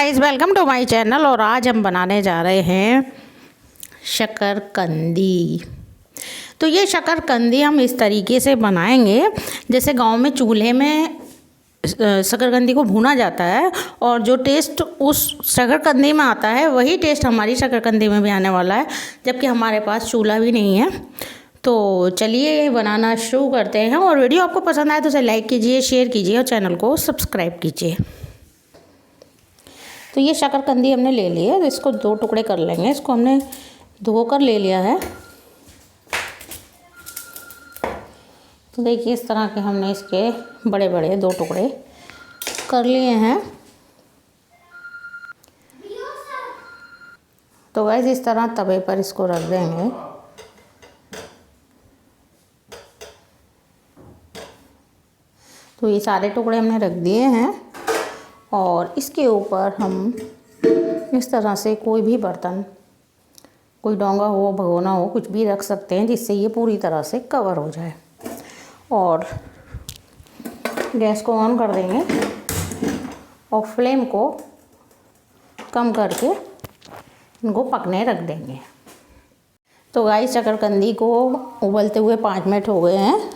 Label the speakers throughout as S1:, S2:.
S1: Guys, welcome to my channel. और आज हम बनाने जा रहे हैं शकरकंदी। तो ये शकरकंदी हम इस तरीके से बनाएंगे जैसे गांव में चूल्हे में शकरकंदी को भूना जाता है, और जो टेस्ट उस शकरकंदी में आता है वही टेस्ट हमारी शकरकंदी में भी आने वाला है, जबकि हमारे पास चूल्हा भी नहीं है। तो चलिए बनाना शुरू करते हैं। और वीडियो आपको पसंद आए तो उसे लाइक कीजिए, शेयर कीजिए और चैनल को सब्सक्राइब कीजिए। तो ये शकरकंदी हमने ले ली है, तो इसको दो टुकड़े कर लेंगे। इसको हमने धो कर ले लिया है। तो देखिए इस तरह के हमने इसके बड़े बड़े दो टुकड़े कर लिए हैं। तो गाइस इस तरह तवे पर इसको रख देंगे। तो ये सारे टुकड़े हमने रख दिए हैं, और इसके ऊपर हम इस तरह से कोई भी बर्तन, कोई डोंगा हो, भगोना हो, कुछ भी रख सकते हैं जिससे ये पूरी तरह से कवर हो जाए। और गैस को ऑन कर देंगे और फ्लेम को कम करके इनको पकने रख देंगे। तो गाइस शकरकंदी को उबलते हुए 5 मिनट हो गए हैं।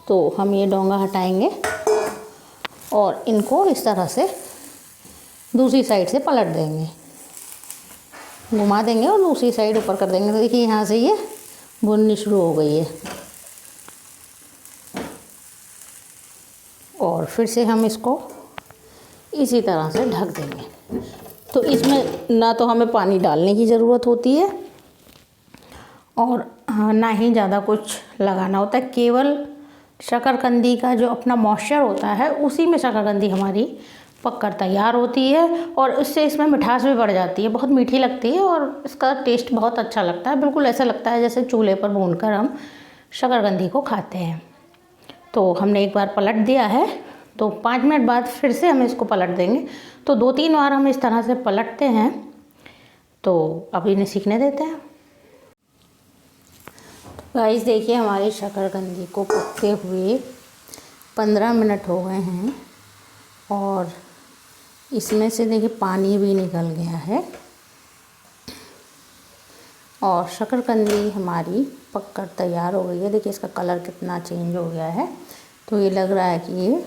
S1: तो हम ये डोंगा हटाएंगे और इनको इस तरह से दूसरी साइड से पलट देंगे, घुमा देंगे और दूसरी साइड ऊपर कर देंगे। तो देखिए यहाँ से ये भुननी शुरू हो गई है। और फिर से हम इसको इसी तरह से ढक देंगे। तो इसमें ना तो हमें पानी डालने की ज़रूरत होती है और ना ही ज़्यादा कुछ लगाना होता है। केवल शकरकंदी का जो अपना मॉइस्चर होता है उसी में शकरकंदी हमारी पककर तैयार होती है, और इससे इसमें मिठास भी बढ़ जाती है, बहुत मीठी लगती है और इसका टेस्ट बहुत अच्छा लगता है। बिल्कुल ऐसा लगता है जैसे चूल्हे पर भूनकर हम शकरकंदी को खाते हैं। तो हमने एक बार पलट दिया है, तो 5 मिनट बाद फिर से हम इसको पलट देंगे। तो 2-3 बार हम इस तरह से पलटते हैं। तो अब इन्हें सीखने देते हैं। गाइस देखिए हमारी शकरकंदी को पकते हुए 15 मिनट हो गए हैं, और इसमें से देखिए पानी भी निकल गया है, और शकरकंदी हमारी पककर तैयार हो गई है। देखिए इसका कलर कितना चेंज हो गया है। तो ये लग रहा है कि ये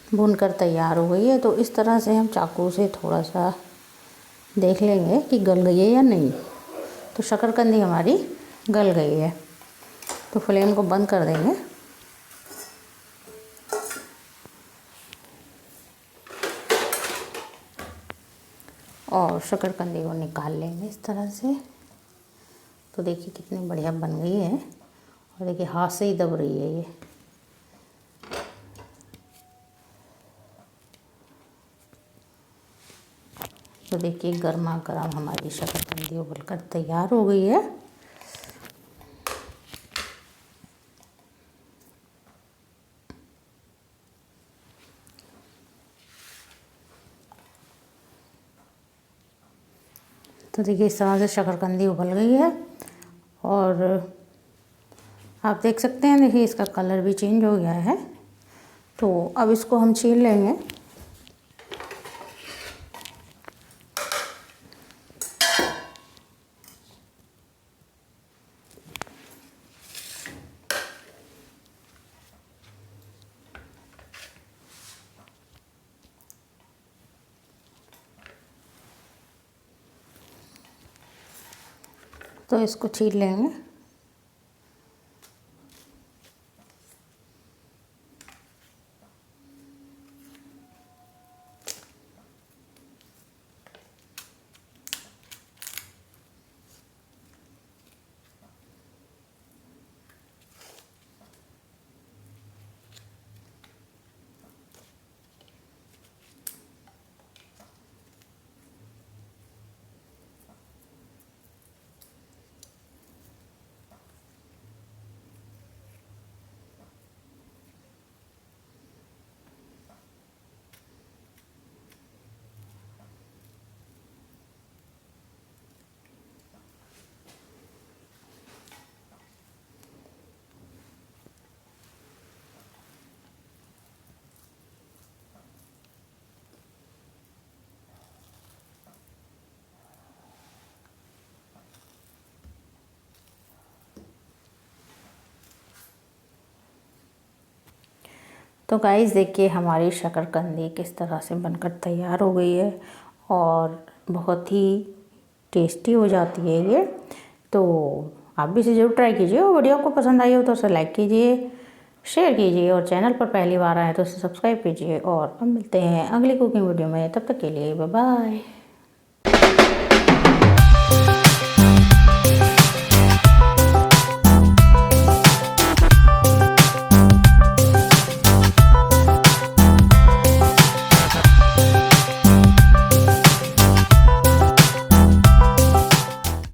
S1: भूनकर तैयार हो गई है। तो इस तरह से हम चाकू से थोड़ा सा देख लेंगे कि गल गई है या नहीं। तो शकरकंदी हमारी गल गई है। तो फ्लेम को बंद कर देंगे। और शकरकंदी को निकाल लेंगे इस तरह से। तो देखिए कितनी बढ़िया बन गई है, और देखिए हाथ से ही दब रही है ये। तो देखिए गर्मा गर्म हमारी शकरकंदी उबलकर तैयार हो गई है। तो देखिए इस तरह से शकरकंदी उबल गई है, और आप देख सकते हैं देखिए इसका कलर भी चेंज हो गया है। तो अब इसको हम छील लेंगे। तो इसको छील लेंगे। तो गाइस देखिए हमारी शकरकंदी किस तरह से बनकर तैयार हो गई है और बहुत ही टेस्टी हो जाती है ये। तो आप भी इसे जरूर ट्राई कीजिए और वीडियो आपको पसंद आई हो तो उसे लाइक कीजिए, शेयर कीजिए और चैनल पर पहली बार आए तो उसे सब्सक्राइब कीजिए। और अब मिलते हैं अगली कुकिंग वीडियो में, तब तक के लिए बाय बाय।